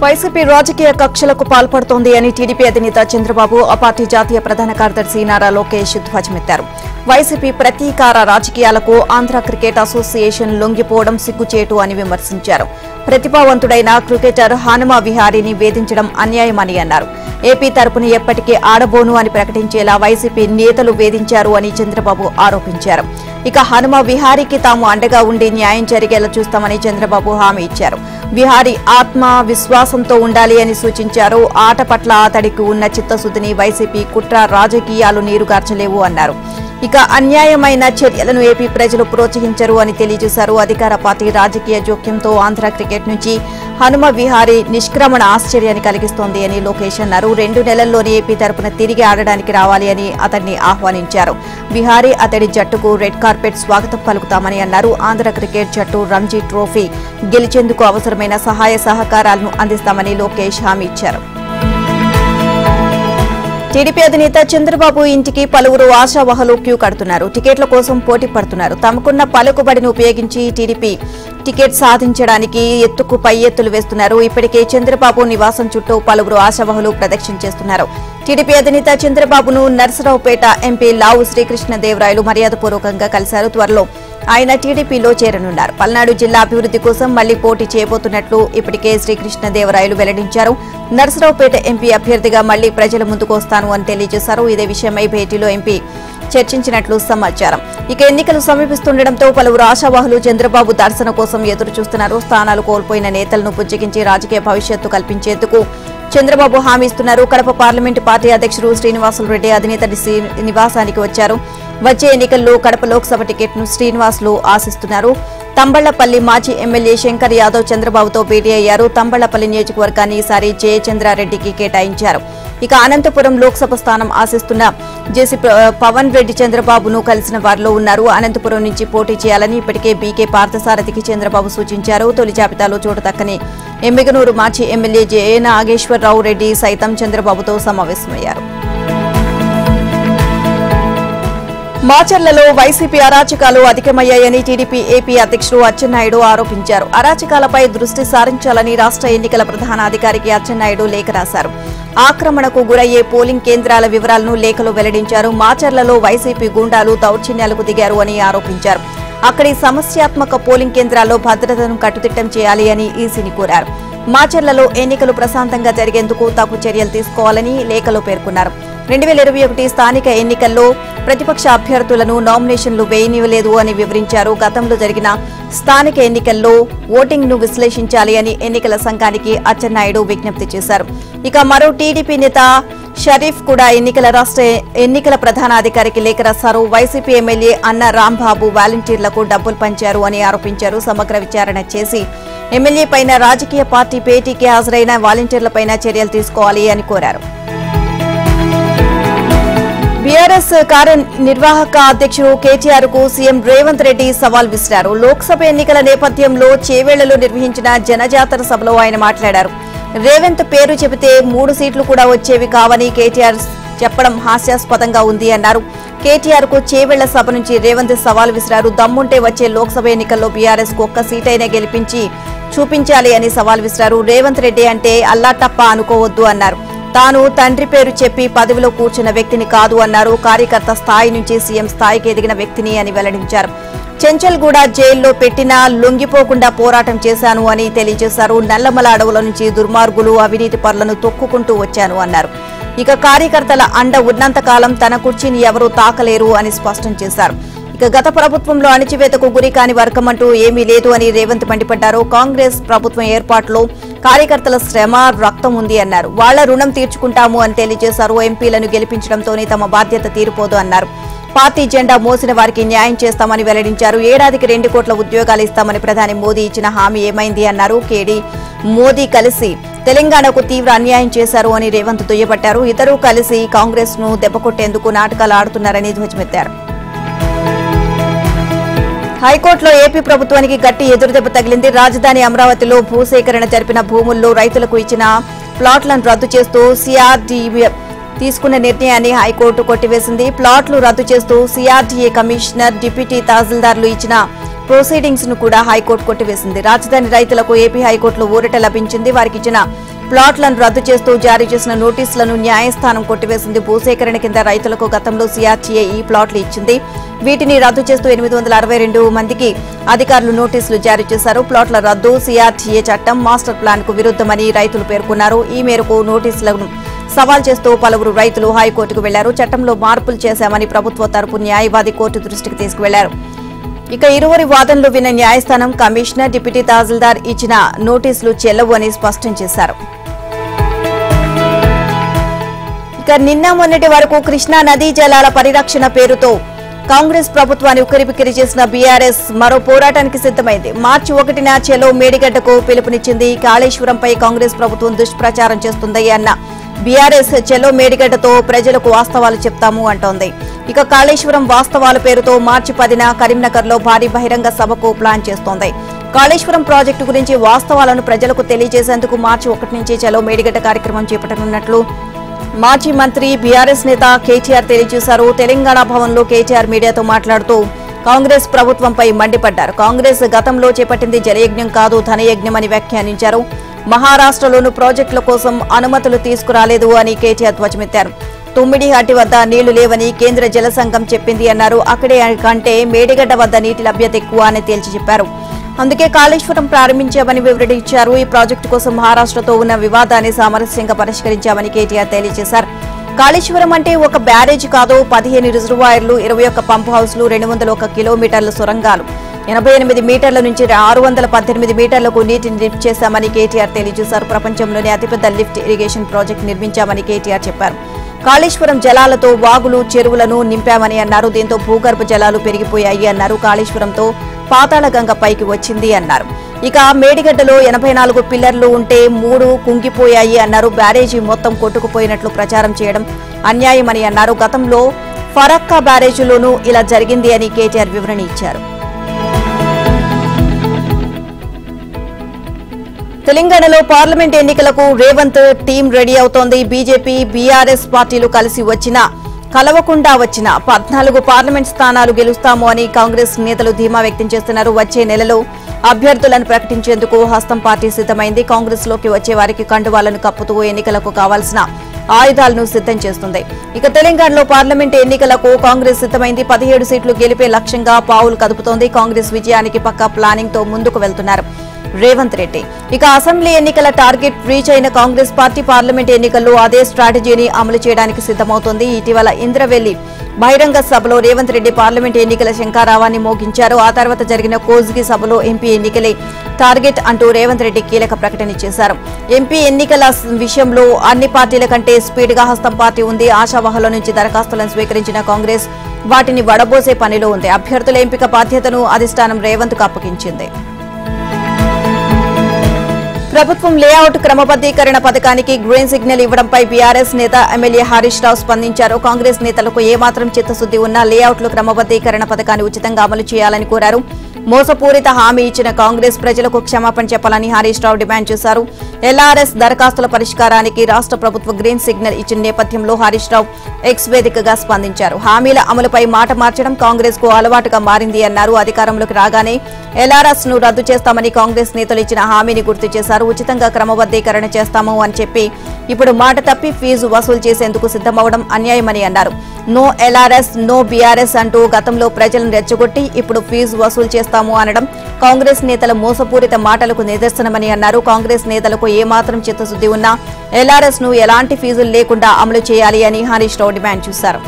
YCP రాజకీయ కక్షలకు పాల్పడుతోంది అని TDP అధినేత చంద్రబాబు ఆ పార్టీ జాతీయ ప్రధాన కార్యదర్శి నారా లోకేష్ ధ్వజమెత్తారు. వైసీపీ ప్రతీకార రాజకీయాలకు ఆంధ్ర క్రికెట్ అసోసియేషన్ లొంగిపోవడం సిగ్గుచేటు అని విమర్శించారు. ప్రతిభావంతుడైన క్రికెటర్ హనుమ విహారీని వేధించడం అన్యాయమని అన్నారు. ఏపీ తరపున ఎప్పటికీ ఆడబోను అని ప్రకటించేలా వైసీపీ నేతలు వేధించారు అని చంద్రబాబు ఆరోపించారు. ఇక హనుమ విహారీకి తాము అండగా ఉండి న్యాయం జరిగేలా చూస్తామని చంద్రబాబు హామీ ఇచ్చారు. విహారీ ఆత్మ విశ్వాసంతో ఉండాలి అని సూచించారు. ఆట పట్ల అతడికి ఉన్న చిత్తశుద్ధిని వైసీపీ కుట్ర రాజకీయాలు నీరుగార్చలేవు అన్నారు. ఇక అన్యాయమైన చర్యలను ఏపీ ప్రజలు ప్రోత్సహించరు అని తెలియజేశారు. అధికార పార్టీ రాజకీయ జోక్యంతో ఆంధ్ర క్రికెట్ నుంచి హనుమ విహారీ నిష్క్రమణ ఆశ్చర్యాన్ని కలిగిస్తోంది అని లోకేష్ అన్నారు. 2 నెలల్లోనే ఏపీ తరపున తిరిగి ఆడడానికి రావాలి అని అతన్ని ఆహ్వానించారు. విహారీ అతడి జట్టుకు రెడ్ కార్పెట్ స్వాగతం పలుకుతామని అన్నారు. ఆంధ్ర క్రికెట్ జట్టు రంజీ ట్రోఫీ గెలిచేందుకు అవసరమైన సహాయ సహకారాలను అందిస్తామని లోకేష్ హామీ ఇచ్చారు. టీడీపీ అధినేత చంద్రబాబు ఇంటికి పలువురు ఆశావహులు క్యూ కడుతున్నారు. టికెట్ల కోసం పోటీ పడుతున్నారు. తమకున్న పలుకుబడిని ఉపయోగించి టీడీపీ టికెట్ సాధించడానికి ఎత్తుకు పై ఎత్తులు వేస్తున్నారు. ఇప్పటికే చంద్రబాబు నివాసం చుట్టూ పలువురు ఆశావహులు ప్రదక్షిణ చేస్తున్నారు. టీడీపీ అధినేత చంద్రబాబును నర్సరావుపేట ఎంపీ లావు శ్రీకృష్ణదేవరాయలు మర్యాదపూర్వకంగా కలిశారు. త్వరలో ఆయన టీడీపీలో చేరనున్నారు. పల్నాడు జిల్లా అభివృద్ధి కోసం మళ్లీ పోటీ చేయబోతున్నట్లు ఇప్పటికే శ్రీకృష్ణదేవరాయలు వెల్లడించారు. నర్సరావుపేట ఎంపీ అభ్యర్థిగా మళ్లీ ప్రజల ముందుకు వస్తాను అని తెలియజేశారు. ఇదే విషయమై భేటీలో ఎంపీ చర్చించినట్లు సమాచారం. ఇక ఎన్నికలు సమీపిస్తుండటంతో పలువురు ఆశావాహులు చంద్రబాబు దర్శన కోసం ఎదురు చూస్తున్నారు. స్థానాలు కోల్పోయిన నేతలను పుజ్జగించి రాజకీయ భవిష్యత్తు కల్పించేందుకు చంద్రబాబు హామీ ఇస్తున్నారు. కడప పార్లమెంటు పార్టీ అధ్యక్షుడు శ్రీనివాసులరెడ్డి అధినేత నివాసానికి వచ్చారు. వచ్చే ఎన్నికల్లో కడప లోక్సభ టికెట్ను శ్రీనివాసులు ఆశిస్తున్నారు. తంబళ్లపల్లి మాజీ ఎమ్మెల్యే శంకర్ యాదవ్ చంద్రబాబుతో భేటీ అయ్యారు. తంబళ్లపల్లి నియోజకవర్గాన్ని ఈసారి జయచంద్రారెడ్డికి కేటాయించారు. ఇక అనంతపురం లోక్సభ స్థానం ఆశిస్తున్న జేసీ పవన్ రెడ్డి చంద్రబాబును కలిసిన వారిలో ఉన్నారు. అనంతపురం నుంచి పోటీ చేయాలని ఇప్పటికే బీకే పార్థసారథికి చంద్రబాబు సూచించారు. తొలి జాబితాలో చోటు దక్కని ఎమ్మిగనూరు మాజీ ఎమ్మెల్యే జే నాగేశ్వరరావు రెడ్డి సైతం చంద్రబాబుతో సమావేశమయ్యారు. మాచర్లలో వైసీపీ అరాచకాలు అధికమయ్యాయని టీడీపీ ఏపీ అధ్యక్షుడు అచ్చెన్నాయుడు ఆరోపించారు. అరాచకాలపై దృష్టి సారించాలని రాష్ట్ర ఎన్నికల ప్రధాన అధికారికి అచ్చెన్నాయుడు లేఖ రాశారు. ఆక్రమణకు గురయ్యే పోలింగ్ కేంద్రాల వివరాలను లేఖలో వెల్లడించారు. మాచర్లలో వైసీపీ గూండాలు దౌర్జన్యాలకు దిగారు అని ఆరోపించారు. అక్కడి సమస్యాత్మక పోలింగ్ కేంద్రాల్లో భద్రతను కట్టుదిట్టం చేయాలి అని ఈసీని కోరారు. మాచర్లలో ఎన్నికలు ప్రశాంతంగా జరిగేందుకు తగు చర్యలు తీసుకోవాలని లేఖలో పేర్కొన్నారు. 2021 స్థానిక ఎన్నికల్లో ప్రతిపక్ష అభ్యర్థులను నామినేషన్లు వేయనివ్వలేదు అని వివరించారు. గతంలో జరిగిన స్థానిక ఎన్నికల్లో ఓటింగ్ ను విశ్లేషించాలి అని ఎన్నికల సంఘానికి అచ్చెన్నాయుడు విజ్ఞప్తి చేశారు. ఇక మరో టీడీపీ నేత షరీఫ్ కూడా రాష్ట్ర ఎన్నికల ప్రధాన అధికారికి లేఖ రాశారు. వైసీపీ ఎమ్మెల్యే అన్న రాంబాబు వాలంటీర్లకు డబ్బులు పంచారు అని ఆరోపించారు. సమగ్ర విచారణ చేసి ఎమ్మెల్యే పైన రాజకీయ పార్టీ భేటీకి హాజరైన వాలంటీర్లపైన చర్యలు తీసుకోవాలి అని కోరారు. బీఆర్ఎస్ కార్యనిర్వాహక అధ్యక్షుడు కేటీఆర్ కు సీఎం రేవంత్ రెడ్డి సవాల్ విసిరారు. లోక్సభ ఎన్నికల నేపథ్యంలో చేవేళ్లలో నిర్వహించిన జనజాతర సభలో ఆయన మాట్లాడారు. రేవంత్ పేరు చెబితే 3 సీట్లు కూడా వచ్చేవి కావని కేటీఆర్ చెప్పడం హాస్యాస్పదంగా ఉంది అన్నారు. కేటీఆర్ కు చేవేళ్ల సభ నుంచి రేవంత్ సవాల్ విసిరారు. దమ్ముంటే వచ్చే లోక్సభ ఎన్నికల్లో బీఆర్ఎస్ కు ఒక్క సీటైనా గెలిపించి చూపించాలి అని సవాల్ విసిరారు. రేవంత్ రెడ్డి అంటే అల్లాటప్ప అనుకోవద్దు అన్నారు. తాను తండ్రి పేరు చెప్పి పదవిలో కూర్చున్న వ్యక్తిని కాదు అన్నారు. కార్యకర్త స్థాయి నుంచి సీఎం స్థాయికి ఎదిగిన వ్యక్తిని అని వెల్లడించారు. చెంచల్గూడ జైల్లో పెట్టినా లొంగిపోకుండా పోరాటం చేశాను అని తెలియజేశారు. నల్లమల అడవుల నుంచి దుర్మార్గులు అవినీతి పరులను తొక్కుకుంటూ వచ్చాను అన్నారు. ఇక కార్యకర్తల అండ ఉన్నంతకాలం తన కుర్చీని ఎవరూ తాకలేరు అని స్పష్టం చేశారు. ఇక గత ప్రభుత్వంలో అణచివేతకు గురి కాని వర్గమంటూ ఏమీ లేదు అని రేవంత్ మండిపడ్డారు. కాంగ్రెస్ ప్రభుత్వం ఏర్పాటులో కార్యకర్తల శ్రమ రక్తం ఉంది అన్నారు. వాళ్ల రుణం తీర్చుకుంటాము అని తెలియజేశారు. ఎంపీలను గెలిపించడంతోనే తమ బాధ్యత తీరిపోదు అన్నారు. పార్టీ జెండా మోసిన వారికి న్యాయం చేస్తామని వెల్లడించారు. ఏడాదికి 2 కోట్ల ఉద్యోగాలు ఇస్తామని ప్రధాని మోదీ ఇచ్చిన హామీ ఏమైంది అన్నారు. కేడీ మోదీ కలిసి తెలంగాణకు తీవ్ర అన్యాయం చేశారు అని రేవంత్ దుయ్యబట్టారు. ఇద్దరూ కలిసి కాంగ్రెస్ ను దెబ్బకొట్టేందుకు నాటకాలు ఆడుతున్నారని ధ్వజమెత్తారు. హైకోర్టులో ఏపీ ప్రభుత్వానికి గట్టి ఎదురుదెబ్బ తగిలింది. రాజధాని అమరావతిలో భూసేకరణ జరిపిన భూముల్లో రైతులకు ఇచ్చిన ప్లాట్లను రద్దు చేస్తూ తీసుకున్న నిర్ణయాన్ని హైకోర్టు కొట్టివేసింది. ప్లాట్లు రద్దు చేస్తూ సిఆర్డీఏ కమిషనర్, డిప్యూటీ తహసీల్దార్లు ఇచ్చిన ప్రొసీడింగ్స్ ను కూడా హైకోర్టు కొట్టివేసింది. రాజధాని రైతులకు ఏపీ హైకోర్టులో ఊరట లభించింది. వారికి ఇచ్చిన ప్లాట్లను రద్దు చేస్తూ జారీ చేసిన నోటీసులను న్యాయస్థానం కొట్టివేసింది. భూసేకరణ కింద రైతులకు గతంలో సిఆర్టీఏ ఈ ప్లాట్లు ఇచ్చింది. వీటిని రద్దు చేస్తూ 862 మందికి అధికారులు నోటీసులు జారీ చేశారు. ప్లాట్ల రద్దు సిఆర్టీఏ చట్టం, మాస్టర్ ప్లాన్ కు విరుద్ధమని రైతులు పేర్కొన్నారు. ఈ మేరకు నోటీసులను సవాల్ చేస్తూ పలువురు రైతులు హైకోర్టుకు వెళ్లారు. చట్టంలో మార్పులు చేశామని ప్రభుత్వ తరపు న్యాయవాది కోర్టు దృష్టికి తీసుకువెళ్లారు. ఇక ఇరువురి వాదనలు విన్న న్యాయస్థానం కమిషనర్, డిప్యూటీ తహసీల్దార్ ఇచ్చిన నోటీసులు చెల్లవు అని స్పష్టం చేశారు. ఇక నిన్న మొన్నటి వరకు కృష్ణా నదీ జలాల పరిరక్షణ పేరుతో కాంగ్రెస్ ప్రభుత్వాన్ని ఉక్కిరిబిక్కిరి చేసిన బీఆర్ఎస్ మరో పోరాటానికి సిద్ధమైంది. మార్చి 1న చెలో మేడిగడ్డకు పిలుపునిచ్చింది. కాళేశ్వరంపై కాంగ్రెస్ ప్రభుత్వం దుష్ప్రచారం చేస్తుంది అన్న బీఆర్ఎస్ చెలో మేడిగడ్డతో ప్రజలకు వాస్తవాలు చెప్తాము అంటోంది. ఇక కాళేశ్వరం వాస్తవాల పేరుతో మార్చి 10న కరీంనగర్లో భారీ బహిరంగ సభకు ప్లాన్ చేస్తోంది. కాళేశ్వరం ప్రాజెక్టు గురించి వాస్తవాలను ప్రజలకు తెలియజేసేందుకు మార్చి 1 నుంచి చెలో మేడిగడ్డ కార్యక్రమం చేపట్టనున్నట్లు మాజీ మంత్రి బీఆర్ఎస్ నేత కేటీఆర్ తెలియజేశారు. తెలంగాణ భవన్లో కేటీఆర్ మీడియాతో మాట్లాడుతూ కాంగ్రెస్ ప్రభుత్వంపై మండిపడ్డారు. కాంగ్రెస్ గతంలో చేపట్టింది జలయజ్ఞం కాదు, ధనయజ్ఞం అని వ్యాఖ్యానించారు. మహారాష్ట్రలోను ప్రాజెక్టుల కోసం అనుమతులు తీసుకురాలేదు అని కేటీఆర్ ధ్వజమెత్తారు. తుమ్మిడిహట్టి వద్ద నీళ్లు లేవని కేంద్ర జల సంఘం చెప్పింది అన్నారు. అక్కడే కంటే మేడిగడ్డ వద్ద నీటి లభ్యత ఎక్కువ అని తేల్చి చెప్పారు. అందుకే కాళేశ్వరం ప్రారంభించామని వివరించారు. ఈ ప్రాజెక్టు కోసం మహారాష్ట్రతో ఉన్న వివాదాన్ని సామరస్యంగా పరిష్కరించామని కేటీఆర్ తెలియజేశారు. కాళేశ్వరం అంటే ఒక బ్యారేజ్ కాదు, 15 రిజర్వాయర్లు, 21 పంప్ హౌస్లు, 201 కిలోమీటర్ల సొరంగాలు, 88 మీటర్ల నుంచి 618 మీటర్లకు నీటిని లిఫ్ట్ చేశామని కేటీఆర్ తెలియజేశారు. ప్రపంచంలోనే అతిపెద్ద లిఫ్ట్ ఇరిగేషన్ ప్రాజెక్టు నిర్మించామని కేటీఆర్ చెప్పారు. కాళేశ్వరం జలాలతో వాగులు, చెరువులను నింపామని అన్నారు. దీంతో భూగర్భ జలాలు పెరిగిపోయాయి అన్నారు. కాళేశ్వరంతో పాతాళగంగ పైకి వచ్చింది అన్నారు. ఇక మేడిగడ్డలో 84 పిల్లర్లు ఉంటే 3 కుంగిపోయాయి అన్నారు. బ్యారేజీ మొత్తం కొట్టుకుపోయినట్లు ప్రచారం చేయడం అన్యాయమని అన్నారు. గతంలో ఫరక్కా బ్యారేజీలోనూ ఇలా జరిగింది అని కేటీఆర్ వివరణ ఇచ్చారు. తెలంగాణలో పార్లమెంట్ ఎన్నికలకు రేవంత్ టీం రెడీ అవుతోంది. బీజేపీ, బీఆర్ఎస్ పార్టీలు కలిసి కలవకుండా వచ్చిన 14 పార్లమెంట్ స్థానాలు గెలుస్తాము అని కాంగ్రెస్ నేతలు ధీమా వ్యక్తం చేస్తున్నారు. వచ్చే నెలలో అభ్యర్థులను ప్రకటించేందుకు హస్తం పార్టీ సిద్ధమైంది. కాంగ్రెస్ లోకి వచ్చే వారికి కండువాలను కప్పుతూ ఎన్నికలకు కావాల్సిన ఆయుధాలను సిద్ధం చేస్తుంది. ఇక తెలంగాణలో పార్లమెంట్ ఎన్నికలకు కాంగ్రెస్ సిద్ధమైంది. 17 సీట్లు గెలిపే లక్ష్యంగా పావులు కదుపుతోంది. కాంగ్రెస్ విజయానికి పక్కా ప్లానింగ్ తో ముందుకు వెళ్తున్నారు రేవంత్ రెడ్డి. ఇక అసెంబ్లీ ఎన్నికల టార్గెట్ రీచ్ అయిన కాంగ్రెస్ పార్టీ పార్లమెంట్ ఎన్నికల్లో అదే స్ట్రాటజీని అమలు చేయడానికి సిద్ధమవుతోంది. ఇటీవల ఇంద్రవెల్లి బహిరంగ సభలో రేవంత్ రెడ్డి పార్లమెంట్ ఎన్నికల శంఖారావాన్ని మోగించారు. ఆ తర్వాత జరిగిన కోజ్గి సభలో ఎంపీ ఎన్నికలే టార్గెట్ అంటూ రేవంత్ రెడ్డి కీలక ప్రకటన చేశారు. ఎంపీ ఎన్నికల విషయంలో అన్ని పార్టీల కంటే స్పీడ్ గా హస్తం పార్టీ ఉంది. ఆశావహుల నుంచి దరఖాస్తులను స్వీకరించిన కాంగ్రెస్ వాటిని వడబోసే పనిలో ఉంది. అభ్యర్థుల ఎంపిక బాధ్యతను అధిష్టానం రేవంత్ కు అప్పగించింది. ప్రభుత్వం లేఅవుట్ క్రమబద్దీకరణ పథకానికి గ్రీన్ సిగ్నల్ ఇవ్వడంపై బీఆర్ఎస్ నేత ఎమ్మెల్యే హరీష్ రావు స్పందించారు. కాంగ్రెస్ నేతలకు ఏమాత్రం చిత్తశుద్ది ఉన్నా లేఅవుట్ల క్రమబద్దీకరణ పథకాన్ని ఉచితంగా అమలు చేయాలని కోరారు. మోసపూరిత హామీ ఇచ్చిన కాంగ్రెస్ ప్రజలకు క్షమాపణ చెప్పాలని హరీష్ రావు డిమాండ్ చేశారు. ఎల్ఆర్ఎస్ దరఖాస్తుల పరిష్కారానికి రాష్ట్ర ప్రభుత్వ గ్రీన్ సిగ్నల్ ఇచ్చిన నేపథ్యంలో హరీష్ రావు ఎక్స్ వేదికగా స్పందించారు. హామీల అమలుపై మాట మార్చడం కాంగ్రెస్ కు అలవాటుగా మారింది అన్నారు. అధికారంలోకి రాగానే ఎల్ఆర్ఎస్ ను రద్దు చేస్తామని కాంగ్రెస్ నేతలు ఇచ్చిన హామీని గుర్తు చేశారు. ఉచితంగా క్రమబద్దీకరణ చేస్తాము అని చెప్పి ఇప్పుడు మాట తప్పి ఫీజు వసూలు చేసేందుకు సిద్ధమవడం అన్యాయమని అన్నారు. నో ఎల్ఆర్ఎస్, నో బీఆర్ఎస్ అంటూ గతంలో ప్రజలను రెచ్చగొట్టి ఇప్పుడు ఫీజు వసూలు చేస్తాము అనడం కాంగ్రెస్ నేతల మోసపూరిత మాటలకు నిదర్శనమని అన్నారు. కాంగ్రెస్ నేతలకు ఏమాత్రం చిత్తశుద్ది ఉన్నా ఎల్ఆర్ఎస్ ను ఎలాంటి ఫీజులు లేకుండా అమలు చేయాలి అని హరీష్ రావు డిమాండ్ చేశారు.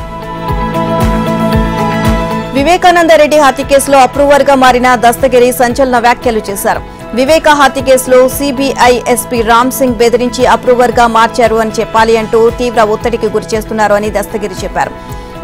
వివేకానందరెడ్డి హత్య కేసులో అప్రూవర్ గా మారిన దస్తగిరి సంచలన వ్యాఖ్యలు చేశారు. వివేక హత్య కేసులో సిబిఐ ఎస్పీ రామ్ సింగ్ బెదిరించి అప్రూవర్ గా మార్చారు అని చెప్పాలి అంటూ తీవ్ర ఒత్తిడికి గురిచేస్తున్నారు అని దస్తగిరి చెప్పారు.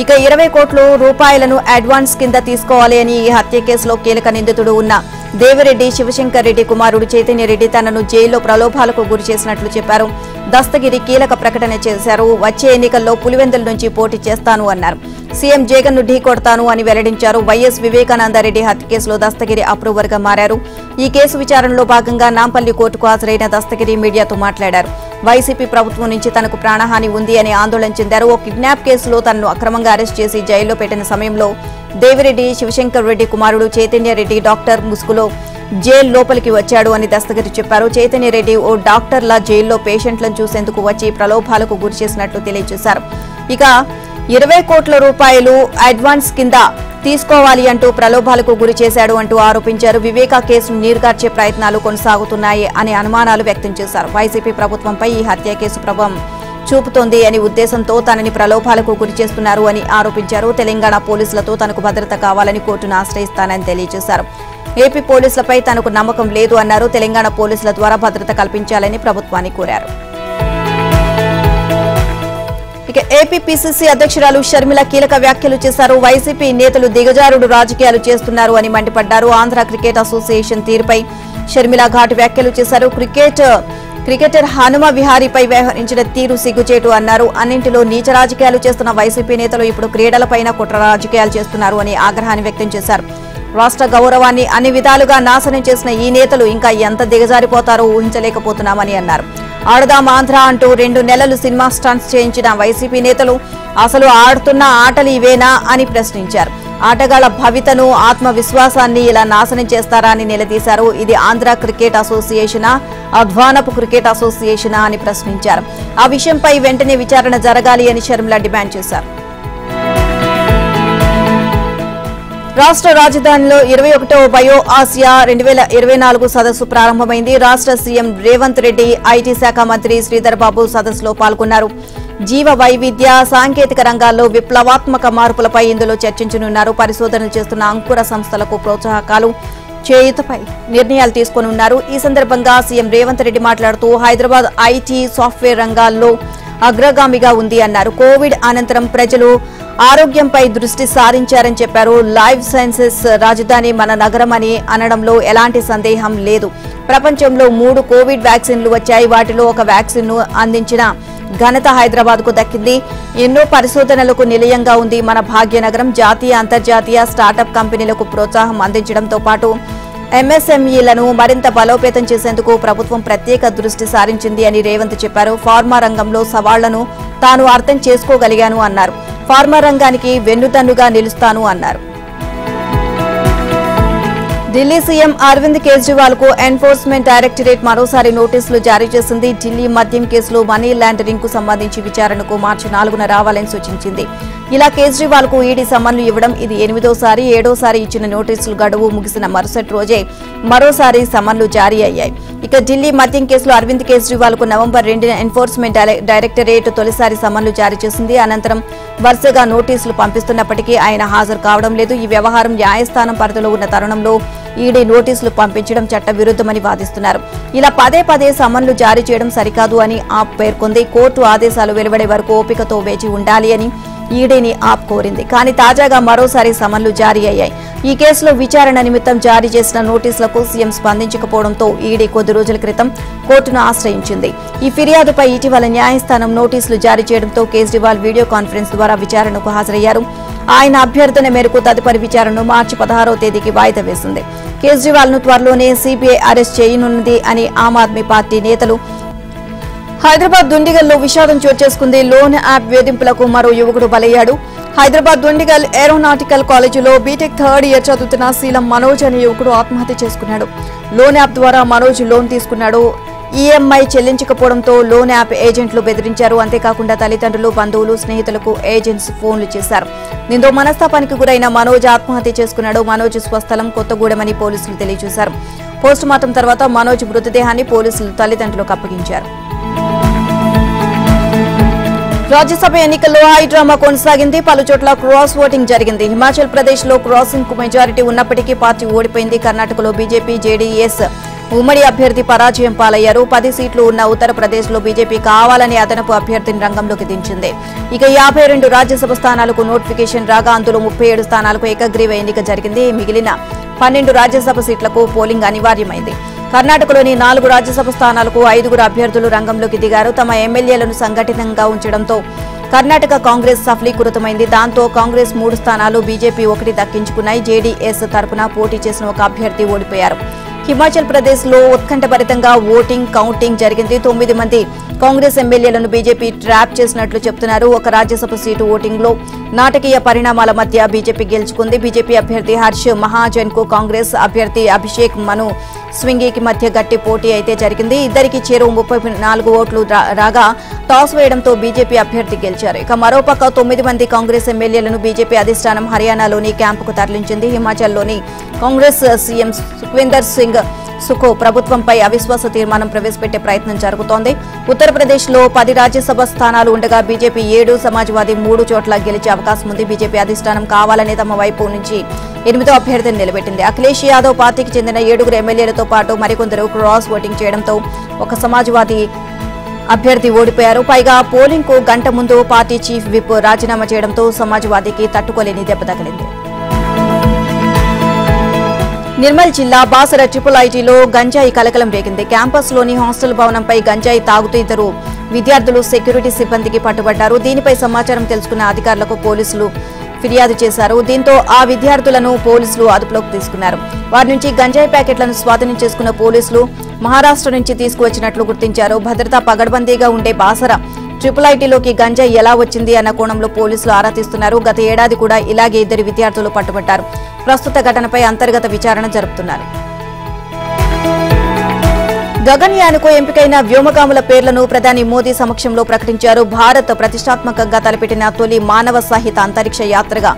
ఇక 20 కోట్ల రూపాయలను అడ్వాన్స్ కింద తీసుకోవాలి అని ఈ హత్య కేసులో కీలక నిందితుడు ఉన్న దేవిరెడ్డి శివశంకర్ రెడ్డి కుమారుడు చైతన్యరెడ్డి తనను జైల్లో ప్రలోభాలకు గురి చేసినట్లు చెప్పారు. దస్తగిరి కీలక ప్రకటన చేశారు. వచ్చే ఎన్నికల్లో పులివెందుల నుంచి పోటీ చేస్తాను అన్నారు. సీఎం జగన్ ను ఢీకొడతాను అని వెల్లడించారు. వైఎస్ వివేకానందరెడ్డి హత్య కేసులో దస్తగిరి అప్రూవర్ గా మారారు. ఈ కేసు విచారణలో భాగంగా నాంపల్లి కోర్టుకు హాజరైన దస్తగిరి మీడియాతో మాట్లాడారు. వైసీపీ ప్రభుత్వం నుంచి తనకు ప్రాణహాని ఉంది అని ఆందోళన చెందారు. ఓ కిడ్నాప్ కేసులో తనను అక్రమంగా అరెస్ట్ చేసి జైల్లో పెట్టిన సమయంలో దేవిరెడ్డి శివశంకర్ రెడ్డి కుమారుడు చైతన్యరెడ్డి డాక్టర్ ముసుగులో జైలు లోపలికి వచ్చాడు అని దస్తగిరి చెప్పారు. చైతన్యరెడ్డి ఓ డాక్టర్లా జైల్లో పేషెంట్లను చూసేందుకు వచ్చి ప్రలోభాలకు గురిచేసినట్లు తెలియజేశారు. ఇక 20 కోట్ల రూపాయలు అడ్వాన్స్ కింద తీసుకోవాలి అంటూ ప్రలోభాలకు గురి చేశాడు అంటూ ఆరోపించారు. వివేకా కేసును నీరుగార్చే ప్రయత్నాలు కొనసాగుతున్నాయి అని అనుమానాలు వ్యక్తం చేశారు. వైసీపీ ప్రభుత్వంపై ఈ హత్య కేసు ప్రభావం చూపుతోంది అని ఉద్దేశంతో తనని ప్రలోభాలకు గురి చేస్తున్నారు అని ఆరోపించారు. తెలంగాణ పోలీసులతో తనకు భద్రత కావాలని కోర్టును ఆశ్రయిస్తానని తెలియజేశారు. ఏపీ పోలీసులపై తనకు నమ్మకం లేదు అన్నారు. తెలంగాణ పోలీసుల ద్వారా భద్రత కల్పించాలని ప్రభుత్వాన్ని కోరారు. ఇక ఏపీ పీసీసీ అధ్యక్షురాలు షర్మిల కీలక వ్యాఖ్యలు చేశారు. వైసీపీ నేతలు దిగజారుడు రాజకీయాలు చేస్తున్నారు అని మండిపడ్డారు. ఆంధ్ర క్రికెట్ అసోసియేషన్ తీరుపై షర్మిల ఘాటు వ్యాఖ్యలు చేశారు. క్రికెటర్ హనుమ విహారీపై వ్యవహరించిన తీరు సిగ్గుచేటు అన్నారు. అన్నింటిలో నీచ రాజకీయాలు చేస్తున్న వైసీపీ నేతలు ఇప్పుడు క్రీడలపైన కుట్ర రాజకీయాలు చేస్తున్నారు అని ఆగ్రహాన్ని వ్యక్తం చేశారు. రాష్ట్ర గౌరవాన్ని అన్ని విధాలుగా నాశనం చేసిన ఈ నేతలు ఇంకా ఎంత దిగజారిపోతారో ఊహించలేకపోతున్నామని అన్నారు. ఆడదాం ఆంధ్ర అంటూ 2 నెలలు సినిమా స్టంట్స్ చేయించిన వైసీపీ నేతలు అసలు ఆడుతున్న ఆటలు ఇవేనా అని ప్రశ్నించారు. ఆటగాళ్ల భవితను ఆత్మవిశ్వాసాన్ని ఇలా నాశనం చేస్తారా అని నిలదీశారు. ఇది ఆంధ్ర క్రికెట్ అసోసియేషనా, అధ్వానపు క్రికెట్ అసోసియేషనా అని ప్రశ్నించారు. ఆ విషయంపై వెంటనే విచారణ జరగాలి అని షర్మిల డిమాండ్ చేశారు. రాష్ట్ర రాజధానిలో 21వ బయో ఆసియా 2024 సదస్సు ప్రారంభమైంది. రాష్ట్ర సీఎం రేవంత్ రెడ్డి, ఐటీ శాఖ మంత్రి శ్రీధర్ బాబు సదస్సులో పాల్గొన్నారు. జీవ వైవిధ్య, సాంకేతిక రంగాల్లో విప్లవాత్మక మార్పులపై ఇందులో చర్చించనున్నారు. పరిశోధనలు చేస్తున్న అంకుర సంస్థలకు ప్రోత్సాహకాలు, చేయూతపై నిర్ణయాలు తీసుకోనున్నారు. ఈ సందర్భంగా సీఎం రేవంత్ రెడ్డి మాట్లాడుతూ హైదరాబాద్ ఐటీ, సాఫ్ట్వేర్ రంగాల్లో అగ్రగామిగా ఉంది అన్నారు. కోవిడ్ అనంతరం ప్రజలు ఆరోగ్యంపై దృష్టి సారించారని చెప్పారు. లైఫ్ సైన్సెస్ రాజధాని మన నగరం అని అనడంలో ఎలాంటి సందేహం లేదు. ప్రపంచంలో 3 కోవిడ్ వ్యాక్సిన్లు వచ్చాయి. వాటిలో ఒక వ్యాక్సిన్ ను అందించిన ఘనత హైదరాబాద్ కు దక్కింది. ఎన్నో పరిశోధనలకు నిలయంగా ఉంది మన భాగ్యనగరం. జాతీయ, అంతర్జాతీయ స్టార్టప్ కంపెనీలకు ప్రోత్సాహం అందించడంతో పాటు ఎంఎస్ఎంఈలను మరింత బలోపేతం చేసేందుకు ప్రభుత్వం ప్రత్యేక దృష్టి సారించింది అని రేవంత్ చెప్పారు. ఫార్మా రంగంలో సవాళ్లను తాను అర్థం చేసుకోగలిగాను అన్నారు. ఫార్మా రంగానికి వెన్నుదన్నుగా నిలుస్తాను అన్నారు. ఢిల్లీ సీఎం అరవింద్ కేజ్రీవాల్ కు ఎన్ఫోర్స్మెంట్ డైరెక్టరేట్ మరోసారి నోటీసులు జారీ చేసింది. ఢిల్లీ మద్యం కేసులో మనీ లాండరింగ్ కు సంబంధించి విచారణకు మార్చి 4న రావాలని సూచించింది. ఇలా కేజ్రీవాల్ కు ఈడీ సమన్లు ఇవ్వడం ఇది 8వసారి. 7వసారి ఇచ్చిన నోటీసులు గడువు ముగిసిన మరుసటి రోజే మరోసారి సమన్లు జారీ అయ్యాయి. ఇక ఢిల్లీ మద్యం కేసులో అరవింద్ కేజ్రీవాల్ కు నవంబర్ 2న ఎన్ఫోర్స్మెంట్ డైరెక్టరేట్ తొలిసారి సమన్లు జారీ చేసింది. అనంతరం వరుసగా నోటీసులు పంపిస్తున్నప్పటికీ ఆయన హాజరు కావడం లేదు. ఈ వ్యవహారం న్యాయస్థానం పరిధిలో ఉన్న తరుణంలో ఈడీ నోటీసులు పంపించడం చట్ట విరుద్ధమని వాదిస్తున్నారు. ఇలా పదే సమన్లు జారీ చేయడం సరికాదు అని ఆప్ పేర్కొంది. కోర్టు ఆదేశాలు వెలువడే వరకు ఓపికతో వేచి ఉండాలి అని ఈడీని ఆప్ కోరింది. కానీ తాజాగా మరోసారి సమన్లు జారీ అయ్యాయి. ఈ కేసులో విచారణ నిమిత్తం జారీ చేసిన నోటీసులకు సీఎం స్పందించకపోవడంతో ఈడీ కొద్ది రోజుల క్రితం కోర్టును ఆశ్రయించింది. ఈ ఫిర్యాదుపై ఇటీవల న్యాయస్థానం నోటీసులు జారీ చేయడంతో కేజ్రీవాల్ వీడియో కాన్ఫరెన్స్ ద్వారా విచారణకు హాజరయ్యారు. ఆయన అభ్యర్థన మేరకు తదుపరి విచారణను మార్చి 16వ తేదీకి వాయిదా వేసింది. కేజ్రీవాల్ ను త్వరలోనే సిబిఐ అరెస్ట్ చేయనున్నది అని ఆమ్ ఆద్మీ పార్టీ నేతలు. హైదరాబాద్ దుండిగల్లో విషాదం చోటు చేసుకుంది. లోన్ యాప్ వేధింపులకు మరో యువకుడు బలయ్యాడు. హైదరాబాద్ దుండిగల్ ఏరోనాటికల్ కాలేజీలో బీటెక్ 3rd ఇయర్ చదువుతున్న శీలం మనోజ్ అనే యువకుడు ఆత్మహత్య చేసుకున్నాడు. లోన్ యాప్ ద్వారా మనోజ్ లోన్ తీసుకున్నాడు. ఈఎంఐ చెల్లించకపోవడంతో లోన్ యాప్ ఏజెంట్లు బెదిరించారు. అంతేకాకుండా తల్లిదండ్రులు, బంధువులు, స్నేహితులకు ఏజెంట్స్ ఫోన్లు చేశారు. దీంతో మనస్తాపానికి గురైన మనోజ్ ఆత్మహత్య చేసుకున్నాడు. మనోజ్ స్వస్థలం కొత్తగూడెమని పోలీసులు తెలియజేశారు. పోస్టుమార్టం తర్వాత మనోజ్ మృతదేహాన్ని పోలీసులు తల్లిదండ్రులకు అప్పగించారు. రాజ్యసభ ఎన్నికల్లో హై డ్రామా కొనసాగింది. పలుచోట్ల క్రాస్ ఓటింగ్ జరిగింది. హిమాచల్ ప్రదేశ్ లో క్రాసింగ్ కు మెజారిటీ ఉన్నప్పటికీ పార్టీ ఓడిపోయింది. కర్ణాటకలో బీజేపీ, జేడీఎస్ ఉమ్మడి అభ్యర్థి పరాజయం పాలయ్యారు. 10 సీట్లు ఉన్న ఉత్తరప్రదేశ్ లో బీజేపీ కావాలని అదనపు అభ్యర్థిని రంగంలోకి దించింది. ఇక 52 రాజ్యసభ స్థానాలకు నోటిఫికేషన్ రాగా అందులో 37 స్థానాలకు ఏకగ్రీవ ఎన్నిక జరిగింది. మిగిలిన 12 రాజ్యసభ సీట్లకు పోలింగ్ అనివార్యమైంది. కర్ణాటకలోని 4 రాజ్యసభ స్థానాలకు 5గురు అభ్యర్థులు రంగంలోకి దిగారు. తమ ఎమ్మెల్యేలను సంఘటితంగా ఉంచడంతో కర్ణాటక కాంగ్రెస్ సఫలీకృతమైంది. దాంతో కాంగ్రెస్ 3 స్థానాలు, బీజేపీ 1 దక్కించుకున్నాయి. జేడీఎస్ తరపున పోటీ చేసిన ఒక అభ్యర్థి ఓడిపోయారు. హిమాచల్ ప్రదేశ్ లో ఉత్కంఠభరితంగా ఓటింగ్ కౌంటింగ్ జరిగింది. 9 మంది కాంగ్రెస్ ఎమ్మెల్యేలను బీజేపీ ట్రాప్ చేసినట్లు చెబుతున్నారు. ఒక రాజ్యసభ సీటు ఓటింగ్ లో నాటకీయ పరిణామాల మధ్య బీజేపీ గెలుచుకుంది. బీజేపీ అభ్యర్థి హర్ష్ మహాజన్ కు కాంగ్రెస్ అభ్యర్థి అభిషేక్ మను స్వింగీకి మధ్య గట్టి పోటీ అయితే జరిగింది. ఇద్దరికి చేరు 34 ఓట్లు రాగా టాస్ వేయడంతో బీజేపీ అభ్యర్థి గెలిచారు. ఇక మరోపక్క 9 మంది కాంగ్రెస్ ఎమ్మెల్యేలను బీజేపీ అధిష్టానం హర్యానాలోని క్యాంపుకు తరలించింది. హిమాచల్లోని కాంగ్రెస్ సీఎం సుఖ్వీందర్ సింగ్ సుఖో ప్రభుత్వంపై అవిశ్వాస తీర్మానం ప్రవేశపెట్టే ప్రయత్నం జరుగుతోంది. ఉత్తరప్రదేశ్లో 10 రాజ్యసభ స్థానాలు ఉండగా బీజేపీ 7, సమాజ్వాదీ 3 చోట్ల గెలిచే అవకాశం ఉంది. బీజేపీ అధిష్టానం కావాలనే తమ వైపు నుంచి 8వ అభ్యర్థిని నిలబెట్టింది. అఖిలేష్ యాదవ్ పార్టీకి చెందిన 7 ఎమ్మెల్యేలతో పాటు మరికొందరు క్రాస్ ఓటింగ్ చేయడంతో ఒక సమాజ్వాదీ అభ్యర్థి ఓడిపోయారు. పైగా పోలింగ్ కు గంట ముందు పార్టీ చీఫ్ విప్ రాజీనామా చేయడంతో సమాజ్వాదీకి తట్టుకోలేని దెబ్బ తగిలింది. నిర్మల్ జిల్లా బాసర ఐఐటీలో గంజాయి కలకలం రేగింది. క్యాంపస్ లోని హాస్టల్ భవనంపై గంజాయి తాగుతూ 2 విద్యార్థులు సెక్యూరిటీ సిబ్బందికి పట్టుబడ్డారు. దీనిపై సమాచారం తెలుసుకున్న అధికారులకు పోలీసులు ఫిర్యాదు చేశారు. దీంతో ఆ విద్యార్థులను పోలీసులు అదుపులోకి తీసుకున్నారు. వారి నుంచి గంజాయి ప్యాకెట్లను స్వాధీనం చేసుకున్న పోలీసులు మహారాష్ట్ర నుంచి తీసుకువచ్చినట్లు గుర్తించారు. భద్రతా పగడ్బందీగా ఉండే బాసర ఐఐటీలోకి గంజాయి ఎలా వచ్చింది అన్న కోణంలో పోలీసులు ఆరా తీస్తున్నారు. గత ఏడాది కూడా ఇలాగే 2 విద్యార్థులు పట్టుబడ్డారు. ప్రస్తుత ఘటనపై అంతర్గత విచారణ జరుపుతున్నారు. గగన్యాన్కు ఎంపికైన వ్యోమగాముల పేర్లను ప్రధాని మోదీ సమక్షంలో ప్రకటించారు. భారత్ ప్రతిష్టాత్మకంగా తలపెట్టిన తొలి మానవ సహిత అంతరిక్ష యాత్రగా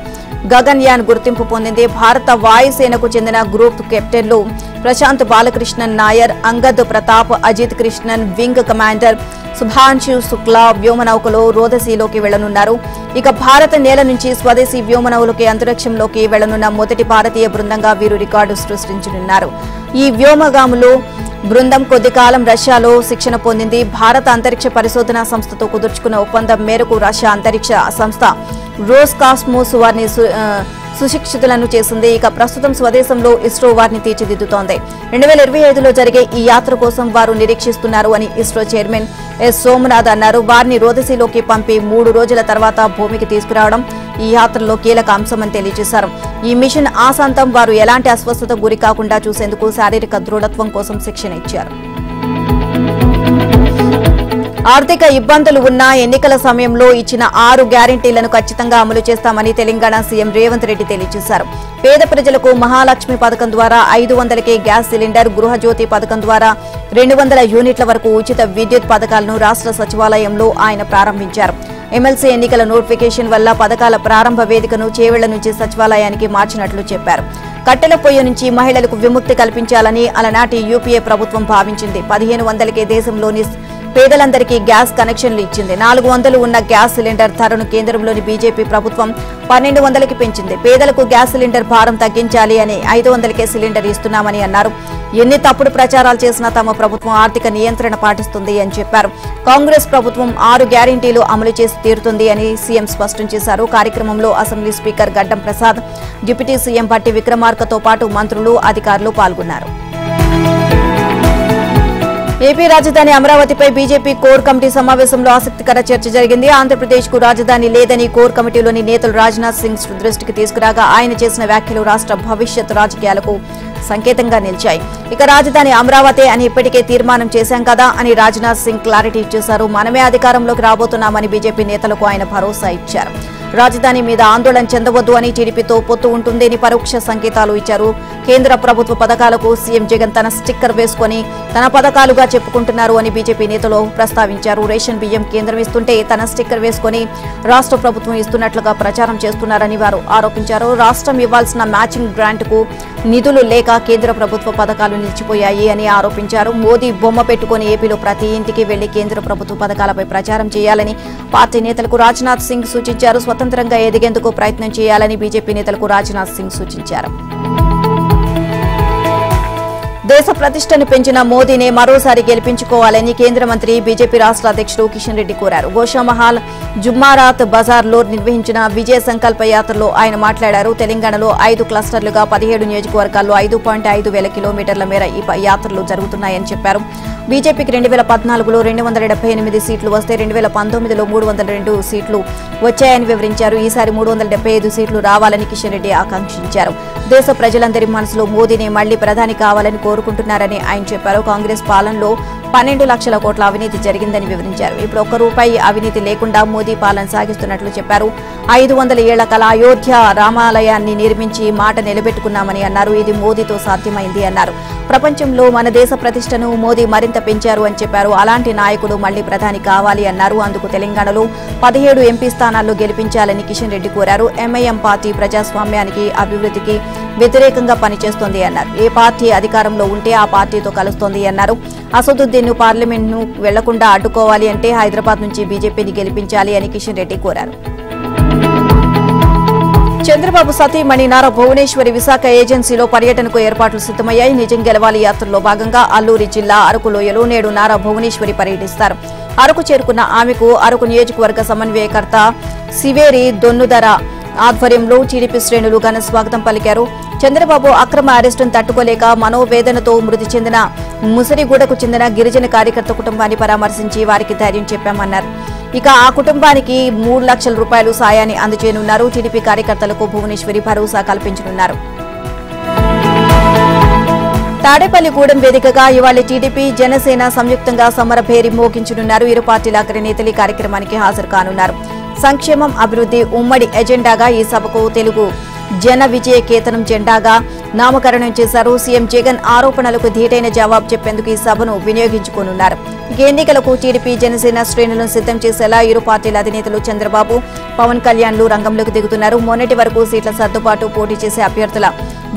గగన్యాన్ గుర్తింపు పొందింది. భారత వాయుసేనకు చెందిన గ్రూప్ కెప్టెన్లు ప్రశాంత్ బాలకృష్ణన్ నాయర్, అంగద్ ప్రతాప్, అజిత్ కృష్ణన్ వింగ్ కమాండర్, సుభాన్షు శుక్లా వ్యోమనౌకలో రోదసీలోకి వెళ్లనున్నారు. ఇక భారత నేల నుంచి స్వదేశీ వ్యోమనౌకలోకి అంతరిక్షంలోకి వెళ్లనున్న మొదటి భారతీయ బృందంగా వీరు రికార్డు సృష్టించనున్నారు. ఈ వ్యోమగాములు బృందం కొద్ది కాలం రష్యాలో శిక్షణ పొందింది. భారత అంతరిక్ష పరిశోధనా సంస్థతో కుదుర్చుకున్న ఒప్పందం మేరకు రష్యా అంతరిక్ష సంస్థ రోస్కాస్మోస్ వారిని సుశిక్షితులను చేసింది. ఇక ప్రస్తుతం స్వదేశంలో ఇస్రో వారిని తీర్చిదిద్దుతోంది. 2025లో జరిగే ఈ యాత్ర కోసం వారు నిరీక్షిస్తున్నారు అని ఇస్రో చైర్మన్ ఎస్ సోమనాథ్ అన్నారు. వారిని రోదసీలోకి పంపి 3 రోజుల తర్వాత భూమికి తీసుకురావడం ఈ యాత్రలో కీలక అంశమని తెలియజేశారు. ఈ మిషన్ ఆశాంతం వారు ఎలాంటి అస్వస్థత గురి కాకుండా చూసేందుకు శారీరక దృఢత్వం కోసం శిక్షణ ఇచ్చారు. ఆర్థిక ఇబ్బందులు ఉన్న ఎన్నికల సమయంలో ఇచ్చిన 6 గ్యారెంటీలను ఖచ్చితంగా అమలు చేస్తామని తెలంగాణ సీఎం రేవంత్ రెడ్డి తెలియజేశారు. పేద ప్రజలకు మహాలక్ష్మి పథకం ద్వారా 500కే గ్యాస్ సిలిండర్, గృహజ్యోతి పథకం ద్వారా 200 యూనిట్ల వరకు ఉచిత విద్యుత్ పథకాలను రాష్ట్ర సచివాలయంలో ఆయన ప్రారంభించారు. ఎమ్మెల్సీ ఎన్నికల నోటిఫికేషన్ వల్ల పథకాల ప్రారంభ వేదికను చేవెళ్ల నుంచి సచివాలయానికి మార్చినట్లు చెప్పారు. కట్టెల పొయ్యి నుంచి మహిళలకు విముక్తి కల్పించాలని అలనాటి యూపీఏ ప్రభుత్వం భావించింది. 1500కే దేశంలోని పేదలందరికీ గ్యాస్ కనెక్షన్లు ఇచ్చింది. 400 ఉన్న గ్యాస్ సిలిండర్ ధరను కేంద్రంలోని బీజేపీ ప్రభుత్వం 1200కి పెంచింది. పేదలకు గ్యాస్ సిలిండర్ భారం తగ్గించాలి అని 500కే సిలిండర్ ఇస్తున్నామని అన్నారు. ఎన్ని తప్పుడు ప్రచారాలు చేసినా తమ ప్రభుత్వం ఆర్థిక నియంత్రణ పాటిస్తుంది అని చెప్పారు. కాంగ్రెస్ ప్రభుత్వం 6 గ్యారెంటీలు అమలు చేసి తీరుతుంది అని సీఎం స్పష్టం చేశారు. కార్యక్రమంలో అసెంబ్లీ స్పీకర్ గడ్డం ప్రసాద్, డిప్యూటీ సీఎం భట్టి విక్రమార్కతో పాటు మంత్రులు, అధికారులు పాల్గొన్నారు. ఏపీ రాజధాని అమరావతిపై బీజేపీ కోర్ కమిటీ సమావేశంలో ఆసక్తికర చర్చ జరిగింది. ఆంధ్రప్రదేశ్ కు రాజధాని లేదని కోర్ కమిటీలోని నేతలు రాజ్నాథ్ సింగ్ దృష్టికి తీసుకురాగా ఆయన చేసిన వ్యాఖ్యలు రాష్ట్ర భవిష్యత్ రాజకీయాలకు సంకేతంగా నిలిచాయి. ఇక రాజధాని అమరావతి అని ఇప్పటికే తీర్మానం చేశాం కదా అని రాజ్నాథ్ సింగ్ క్లారిటీ ఇచ్చేశారు. మనమే అధికారంలోకి రాబోతున్నామని బీజేపీ నేతలకు ఆయన భరోసా ఇచ్చారు. రాజధాని మీద ఆందోళన చెందవద్దు అని టీడీపీతో పొత్తు ఉంటుందని పరోక్ష సంకేతాలు ఇచ్చారు. కేంద్ర ప్రభుత్వ పథకాలకు సీఎం జగన్ తన స్టిక్కర్ వేసుకుని తన పథకాలుగా చెప్పుకుంటున్నారు అని బీజేపీ నేతలు ప్రస్తావించారు. రేషన్ బియ్యం కేంద్రం ఇస్తుంటే తన స్టిక్కర్ వేసుకుని రాష్ట్ర ప్రభుత్వం ఇస్తున్నట్లుగా ప్రచారం చేస్తున్నారని వారు ఆరోపించారు. రాష్ట్రం ఇవ్వాల్సిన మ్యాచింగ్ గ్రాంట్కు నిధులు లేక కేంద్ర ప్రభుత్వ పథకాలు నిలిచిపోయాయి అని ఆరోపించారు. మోదీ బొమ్మ పెట్టుకుని ఏపీలో ప్రతి ఇంటికి వెళ్లి కేంద్ర ప్రభుత్వ పథకాలపై ప్రచారం చేయాలని పార్టీ నేతలకు రాజ్నాథ్ సింగ్ సూచించారు. స్వతంత్రంగా ఎదిగేందుకు ప్రయత్నం చేయాలని బీజేపీ నేతలకు రాజ్నాథ్ సింగ్ సూచించారు. దేశ ప్రతిష్టను పెంచిన మోదీనే మరోసారి గెలిపించుకోవాలని కేంద్ర మంత్రి బీజేపీ రాష్ట్ర అధ్యక్షుడు కిషన్ రెడ్డి కోరారు. గోషామహల్ జుమ్మారాత్ బజార్లో నిర్వహించిన విజయ సంకల్ప యాత్రలో ఆయన మాట్లాడారు. తెలంగాణలో 5 క్లస్టర్లుగా 17 నియోజకవర్గాల్లో 5.5 వేల కిలోమీటర్ల మేర ఈ యాత్రలు జరుగుతున్నాయని చెప్పారు. బీజేపీకి 2014లో 278 సీట్లు వస్తే 2019లో 302 సీట్లు వచ్చాయని వివరించారు. ఈసారి 375 సీట్లు రావాలని కిషన్ రెడ్డి ఆకాంక్షించారు. దేశ ప్రజలందరి మనసులో మోదీని మళ్లీ ప్రధాని కావాలని కోరుకుంటున్నారని ఆయన చెప్పారు. కాంగ్రెస్ పాలనలో 12 లక్షల కోట్ల అవినీతి జరిగిందని వివరించారు. ఇప్పుడు ₹1 అవినీతి లేకుండా మోదీ పాలన సాగిస్తున్నట్లు చెప్పారు. 500 ఏళ్ల కల అయోధ్య రామాలయాన్ని నిర్మించి మాట నిలబెట్టుకున్నామని అన్నారు. ఇది మోదీతో సాధ్యమైంది అన్నారు. ప్రపంచంలో మన దేశ ప్రతిష్టను మోదీ మరింత పెంచారు అని చెప్పారు. అలాంటి నాయకుడు మళ్లీ ప్రధాని కావాలి అన్నారు. అందుకు తెలంగాణలో 17 ఎంపీ స్థానాల్లో గెలిపించాలని కిషన్ రెడ్డి కోరారు. ఎంఐఎం పార్టీ ప్రజాస్వామ్యానికి అభివృద్ధికి వ్యతిరేకంగా పనిచేస్తోంది అన్నారు. ఏ పార్టీ అధికారంలో ఉంటే ఆ పార్టీతో కలుస్తోంది అన్నారు. అసదుద్దీన్ పార్లమెంట్ను వెళ్లకుండా అడ్డుకోవాలి అంటే హైదరాబాద్ నుంచి బీజేపీని గెలిపించాలి అని కిషన్ రెడ్డి కోరారు. చంద్రబాబు సతీమణి నారా భువనేశ్వరి విశాఖ ఏజెన్సీలో పర్యటనకు ఏర్పాట్లు సిద్దమయ్యాయి. నిజం గెలవాలి యాత్రలో భాగంగా అల్లూరి జిల్లా అరకు లోయలో నేడు నారా భువనేశ్వరి పర్యటిస్తారు. అరకు చేరుకున్న ఆమెకు అరకు నియోజకవర్గ సమన్వయకర్త సివేరి దొన్నుదర ఆధ్వర్యంలో టీడీపీ శ్రేణులు ఘన స్వాగతం పలికారు. చంద్రబాబు అక్రమ అరెస్టును తట్టుకోలేక మనోవేదనతో మృతి చెందిన ముసిరిగూడకు చెందిన గిరిజన కార్యకర్త కుటుంబాన్ని పరామర్శించి వారికి ధైర్యం చెప్పామన్నారు. ఇక ఆ కుటుంబానికి ₹3 లక్షల సాయాన్ని అందజేయనున్నారు. టీడీపీ కార్యకర్తలకు భువనేశ్వరి భరోసా కల్పించనున్నారు. తాడేపల్లిగూడెం వేదికగా ఇవాళ టీడీపీ జనసేన సంయుక్తంగా సమర భేరీ మోగించనున్నారు. ఇరు పార్టీల అగ్రనేతలు ఈ కార్యక్రమానికి హాజరు కానున్నారు. సంక్షేమం అభివృద్ధి ఉమ్మడి ఎజెండాగా ఈ సభకు తెలుగు జన విజయ కేతనం జెండాగా నామకరణం చేశారు. సీఎం జగన్ ఆరోపణలకు ధీటైన జవాబు చెప్పేందుకు ఈ సభను వినియోగించుకోనున్నారు. ఇక ఎన్నికలకు టీడీపీ జనసేన శ్రేణులను సిద్ధం చేసేలా ఇరు పార్టీల అధినేతలు చంద్రబాబు పవన్ కళ్యాణ్లు రంగంలోకి దిగుతున్నారు. మొన్నటి వరకు సీట్ల సర్దుబాటు పోటీ చేసే అభ్యర్థుల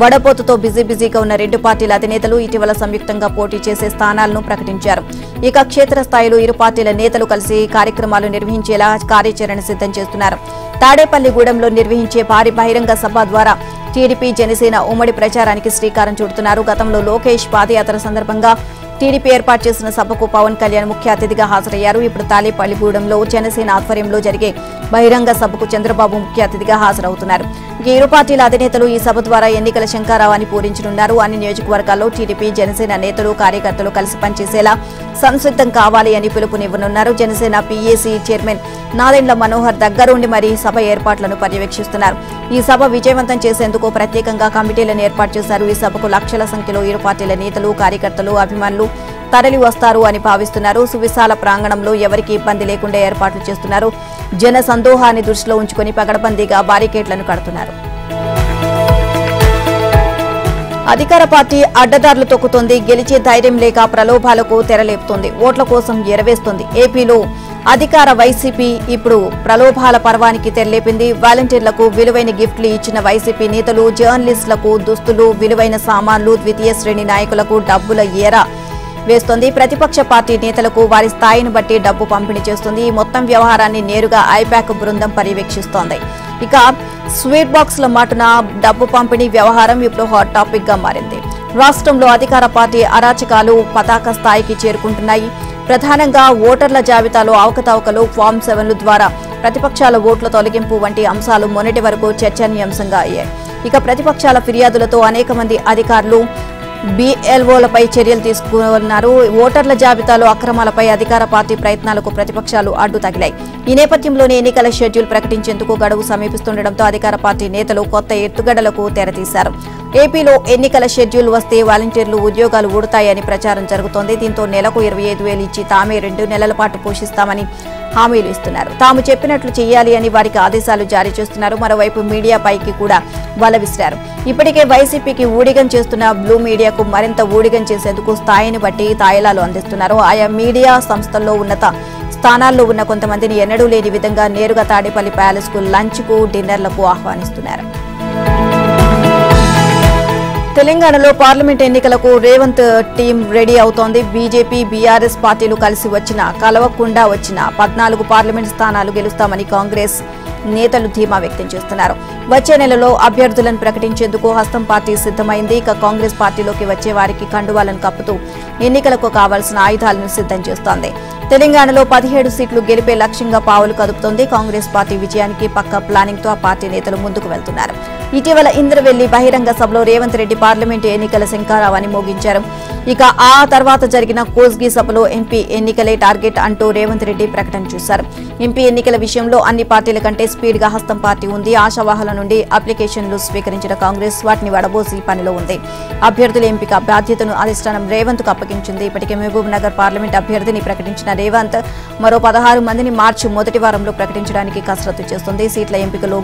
వడపోతుతో బిజీగా ఉన్న రెండు పార్టీల అధినేతలు ఇటీవల సంయుక్తంగా పోటీ చేసే స్థానాలను ప్రకటించారు. ఇక క్షేత్రస్థాయిలో ఇరు పార్టీల నేతలు కలిసి కార్యక్రమాలు నిర్వహించేలా కార్యాచరణ సిద్ధం చేస్తున్నారు. తాడేపల్లిగూడెంలో నిర్వహించే భారీ బహిరంగ సభ ద్వారా టీడీపీ జనసేన ఉమ్మడి ప్రచారానికి శ్రీకారం చుడుతున్నారు. గతంలో లోకేష్ పాదయాత్ర సందర్భంగా టీడీపీ ఏర్పాటు చేసిన సభకు పవన్ కళ్యాణ్ ముఖ్య అతిథిగా హాజరయ్యారు. ఇప్పుడు తాడేపల్లిగూడెంలో జనసేన ఆధ్వర్యంలో జరిగే బహిరంగ సభకు చంద్రబాబు ముఖ్య అతిథిగా హాజరవుతున్నారు. ఇరు పార్టీల అధినేతలు ఈ సభ ద్వారా ఎన్నికల శంఖారావాన్ని పూరించనున్నారు. అన్ని నియోజకవర్గాల్లో టీడీపీ జనసేన నేతలు కార్యకర్తలు కలిసి పనిచేసేలా సంసిద్ధం కావాలి అని పిలుపునివ్వనున్నారు. జనసేన పీఏసీ చైర్మన్ నాదెండ్ల మనోహర్ దగ్గరుండి మరీ సభ ఏర్పాట్లను పర్యవేక్షిస్తున్నారు. ఈ సభ విజయవంతం చేసేందుకు ప్రత్యేకంగా కమిటీలను ఏర్పాటు చేశారు. ఈ సభకు లక్షల సంఖ్యలో ఇరు పార్టీల నేతలు కార్యకర్తలు అభిమానులు తరలి వస్తారు అని భావిస్తున్నారు. సువిశాల ప్రాంగణంలో ఎవరికీ ఇబ్బంది లేకుండా ఏర్పాట్లు చేస్తున్నారు. జన సందోహాన్ని దృష్టిలో ఉంచుకుని పగడబందీగా బారికేడ్లను కడుతున్నారు. అధికార పార్టీ అడ్డదారులు తొక్కుతోంది. గెలిచే ధైర్యం లేక ప్రలోభాలకు తెరలేపుతోంది. ఓట్ల కోసం ఎరవేస్తోంది. ఏపీలో అధికార వైసీపీ ఇప్పుడు ప్రలోభాల పర్వానికి తెరలేపింది. వాలంటీర్లకు విలువైన గిఫ్ట్లు ఇచ్చిన వైసీపీ నేతలు జర్నలిస్టులకు దుస్తులు, విలువైన సామాన్లు, ద్వితీయ శ్రేణి నాయకులకు డబ్బుల ఏర వేస్తోంది. ప్రతిపక్ష పార్టీ నేతలకు వారి స్థాయిని బట్టి డబ్బు పంపిణీ చేస్తుంది. ఈ మొత్తం వ్యవహారాన్ని నేరుగా ఐపాక్ బృందం పర్యవేక్షిస్తోంది. ఇక స్వీట్ బాక్స్ల మాటున డబ్బు పంపిణీ వ్యవహారం ఇప్పుడు హాట్ టాపిక్ గా మారింది. రాష్ట్రంలో అధికార పార్టీ అరాచకాలు పతాక స్థాయికి చేరుకుంటున్నాయి. ప్రధానంగా ఓటర్ల జాబితాలో అవకతవకలు, ఫామ్ 7ల ద్వారా ప్రతిపక్షాల ఓట్ల తొలగింపు వంటి అంశాలు మొన్నటి వరకు చర్చనీయాంశంగా అయ్యాయి. ఇక ప్రతిపక్షాల ఫిర్యాదులతో అనేక మంది అధికారులు బీఎల్ఓలపై చర్యలు తీసుకున్నారు. ఓటర్ల జాబితాలో అక్రమాలపై అధికార పార్టీ ప్రయత్నాలకు ప్రతిపక్షాలు అడ్డు తగిలాయి. ఈ నేపథ్యంలోనే ఎన్నికల షెడ్యూల్ ప్రకటించేందుకు గడువు సమీపిస్తుండటంతో అధికార పార్టీ నేతలు కొత్త ఎత్తుగడలకు తెరతీశారు. ఏపీలో ఎన్నికల షెడ్యూల్ వస్తే వాలంటీర్లు ఉద్యోగాలు ఊడతాయని ప్రచారం జరుగుతోంది. దీంతో నెలకు 25,000 ఇచ్చి తామే 2 నెలల పాటు పోషిస్తామని హామీలు ఇస్తున్నారు. తాము చెప్పినట్లు చేయాలి అని వారికి ఆదేశాలు జారీ చేస్తున్నారు. మరోవైపు మీడియాపైకి కూడా వల విసిరారు. ఇప్పటికే వైసీపీకి ఊడిగం చేస్తున్న బ్లూ మీడియాకు మరింత ఊడిగం చేసేందుకు స్థాయిని బట్టి తాయిలాలు అందిస్తున్నారు. ఆయా మీడియా సంస్థల్లో ఉన్నత స్థానాల్లో ఉన్న కొంతమందిని ఎన్నడూ లేని విధంగా నేరుగా తాడేపల్లి ప్యాలెస్ కు లంచ్ కు డిన్నర్లకు ఆహ్వానిస్తున్నారు. తెలంగాణలో పార్లమెంట్ ఎన్నికలకు రేవంత్ టీం రెడీ అవుతోంది. బీజేపీ, బీఆర్ఎస్ పార్టీలు కలిసి కలవకుండా వచ్చిన 14 పార్లమెంట్ స్థానాలు గెలుస్తామని కాంగ్రెస్ నేతలు ధీమా వ్యక్తం చేస్తున్నారు. వచ్చే నెలలో అభ్యర్థులను ప్రకటించేందుకు హస్తం పార్టీ సిద్ధమైంది. ఇక కాంగ్రెస్ పార్టీలోకి వచ్చే వారికి కండువాలను కప్పుతూ ఎన్నికలకు కావాల్సిన ఆయుధాలను సిద్ధం చేస్తోంది. తెలంగాణలో 17 సీట్లు గెలిపే లక్ష్యంగా పావులు కదుపుతోంది. కాంగ్రెస్ పార్టీ విజయానికి పక్కా ప్లానింగ్ తో ఆ పార్టీ నేతలు ముందుకు వెళ్తున్నారు. ఇటీవల ఇంద్రవెల్లి బహిరంగ సభలో రేవంత్ రెడ్డి పార్లమెంటు ఎన్నికల శంఖారావాన్ని మోగించారు. ఇక ఆ తర్వాత జరిగిన కోస్గి సభలో ఎంపీ ఎన్నికలే టార్గెట్ అంటూ రేవంత్ రెడ్డి ప్రకటన చేశారు. ఎంపీ ఎన్నికల విషయంలో అన్ని పార్టీల కంటే స్పీడ్ గా హస్తం పార్టీ ఉంది. ఆశావాహుల నుండి అప్లికేషన్లు స్వీకరించిన కాంగ్రెస్ వాటిని వడబోసి పనిలో ఉంది. అభ్యర్థుల ఎంపిక బాధ్యతను అధిష్టానం రేవంత్ కు అప్పగించింది. ఇప్పటికే మహబూబ్ నగర్ పార్లమెంట్ అభ్యర్థిని ప్రకటించిన రేవంత్ మరో 16 మందిని మార్చి మొదటి వారంలో ప్రకటించడానికి కసరత్తు చేస్తుంది. సీట్ల ఎంపికలో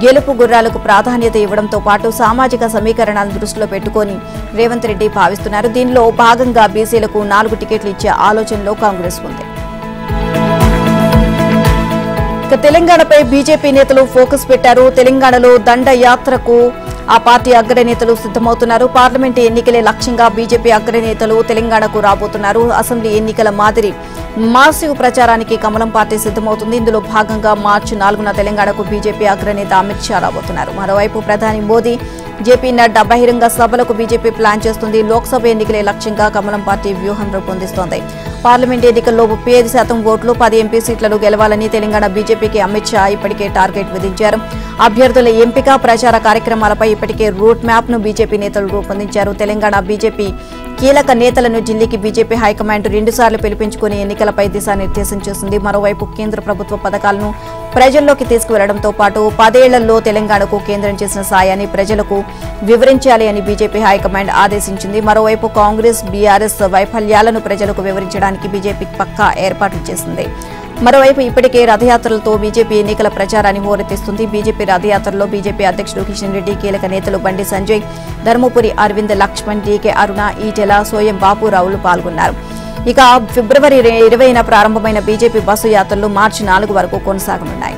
గెలుపు గుర్రాలకు ప్రాధాన్యత ఇవ్వడంతో పాటు సామాజిక సమీకరణాలను దృష్టిలో పెట్టుకుని రేవంత్ రెడ్డి భావిస్తున్నారు. దీనిలో భాగంగా బీసీలకు 4 టికెట్లు ఇచ్చే ఆలోచనలో కాంగ్రెస్ ఉంది. తెలంగాణపై బీజేపీ నేతలు ఫోకస్ పెట్టారు. తెలంగాణలో దండయాత్రకు ఆ పార్టీ అగ్రనేతలు సిద్ధమవుతున్నారు. పార్లమెంటు ఎన్నికలే లక్ష్యంగా బీజేపీ అగ్రనేతలు తెలంగాణకు రాబోతున్నారు. అసెంబ్లీ ఎన్నికల మాదిరి మాసివ్ ప్రచారానికి కమలం పార్టీ సిద్ధమవుతుంది. ఇందులో భాగంగా మార్చి 4న తెలంగాణకు బీజేపీ అగ్రనేత అమిత్ షా రాబోతున్నారు. మరోవైపు ప్రధాని మోదీ, జేపీ నడ్డా బహిరంగ సభలకు బీజేపీ ప్లాన్ చేస్తుంది. లోక్సభ ఎన్నికలే లక్ష్యంగా కమలం పార్టీ వ్యూహం రూపొందిస్తోంది. పార్లమెంట్ ఎన్నికల్లో 35% ఓట్లు 10 ఎంపీ సీట్లను గెలవాలని తెలంగాణ బీజేపీకి అమిత్ షా ఇప్పటికే టార్గెట్ విధించారు. అభ్యర్థుల ఎంపిక, ప్రచార కార్యక్రమాలపై ఇప్పటికే రూట్ మ్యాప్ ను బీజేపీ నేతలు రూపొందించారు. తెలంగాణ బీజేపీ కీలక నేతలను ఢిల్లీకి బీజేపీ హైకమాండ్ 2 సార్లు పిలిపించుకుని ఎన్నికలపై దిశానిర్దేశం చేసింది. మరోవైపు కేంద్ర ప్రభుత్వ పథకాలను ప్రజల్లోకి తీసుకువెళ్లడంతో పాటు 10 ఏళ్లలో తెలంగాణకు కేంద్రం చేసిన సాయాన్ని ప్రజలకు వివరించాలి అని బీజేపీ హైకమాండ్ ఆదేశించింది. మరోవైపు కాంగ్రెస్, బీఆర్ఎస్ వైఫల్యాలను ప్రజలకు వివరించడానికి బీజేపీ పక్కా ఏర్పాట్లు చేసింది. మరోవైపు ఇప్పటికే రథయాత్రలతో బీజేపీ ఎన్నికల ప్రచారాన్ని హోరెత్తిస్తుంది. బీజేపీ రథయాత్రలో బీజేపీ అధ్యక్షుడు కిషన్ రెడ్డి, కీలక నేతలు బండి సంజయ్, ధర్మపురి అరవింద్, లక్ష్మణ్, డీకే అరుణ, ఈటెల, సోయం బాపురావులు పాల్గొన్నారు. ఇక ఫిబ్రవరి 20న ప్రారంభమైన బీజేపీ బస్సు యాత్రలు మార్చి 4 వరకు కొనసాగనున్నాయి.